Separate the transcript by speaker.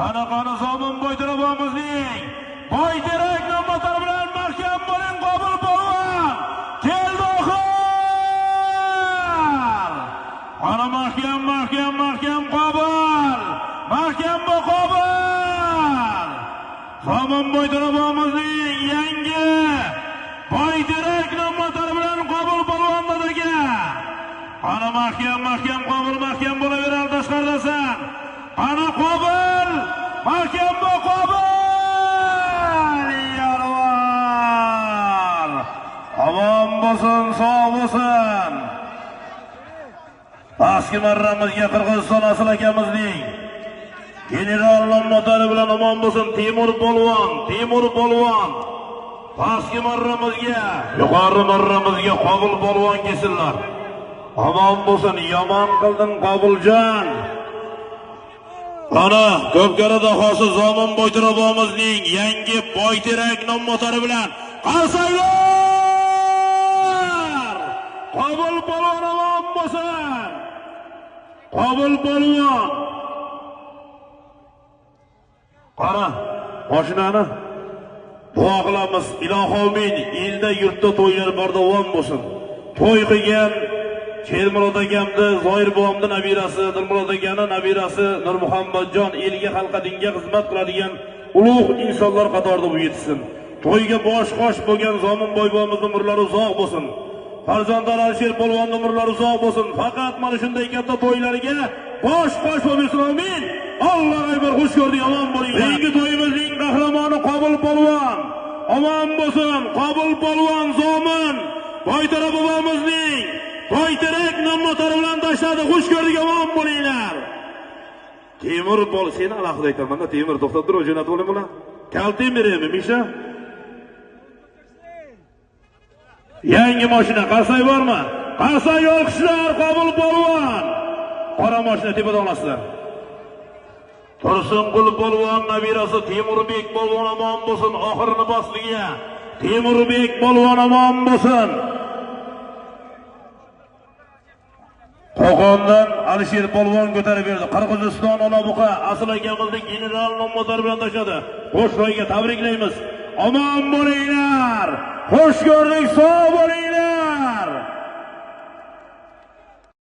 Speaker 1: Qanaqa zomin Boytirabomizning Boyterak nomlari bilan mahkam bo'ling qabul bo'lgan. Keldi oxir. Ana mahkam qabul. Mahkam bu qabul. Zomin Boytirabomizning yangi Boyterak nomlari bilan qabul bo'lgandagi. Ana mahkam qabul, mahkam bo'laverar tashqaridasan. Ana qabul, mahkam bu qabul. Yarvar. Omon bo'lsin, sog' bo'lsin. Pastki marramizga Qirg'iziston asl akamizning general nomlari bilan omon bo'lsin. Temur polvon. Pastki marramizga, yuqori marramizga qabul polvon kelsinlar. Omon bo'lsin, yomon qilding Qabuljon. Ana ko'pkarada hosil Zomin Boytirabomizning yangi Boyterak nomlari bilan qarsaylar. Qabul polvon omon bo'lsin. Qabul polvon. Qara, mashinani duo qilamiz. Ilohomin elda yurtda to'ylar bor davom bo'lsin. To'y qilgan Shermurod akamni, Zoir bobomni nabirasi, Nurmurod akani nabirasi Nurmuhammadjon elga xalqa dinga xizmat qiladigan ulug' insonlar qatorida bu yetsin. To'yga bosh-qosh bo'lgan Zomin boybomizning umrlari uzoq bo'lsin. Farzandlar Alisher polvonning umrlari uzoq bo'lsin. Faqat mana shunday katta to'ylarga bosh-qosh bo'lsin. Amin. Allohga bir xush ko'rdik, omon bo'ling. Yangi to'yimizning qahramoni Qabul polvon. Omon bo'lsin. Qabul polvon Zomin Boytirabomizning Boyterak nomlari bilan tashladi. Xush ko'rdik, omon bo'linglar. Temur pol, seni alohida aytaman-da, Temur to'xtab tur, jo'natib oling bular. Kaltim beraymi, Misha? Yangi mashina qarsay bormi? Qarsay olqishlar, Qabul polvon. Qora mashina tepada olasizlar. Tursunqul polvon nabirasi Temurbek polvon omon bo'lsin. Oxirini bosligiga Temurbek polvon omon bo'lsin. Qo'qondan Alisher polvon ko'tarib berdi. Qirg'iziston Olabuqa asl akamizning general nomlari bilan tashladi. Qo'shroyga tabriklaymiz. Omon bo'linglar. Xush ko'rdik, sog' bo'ling.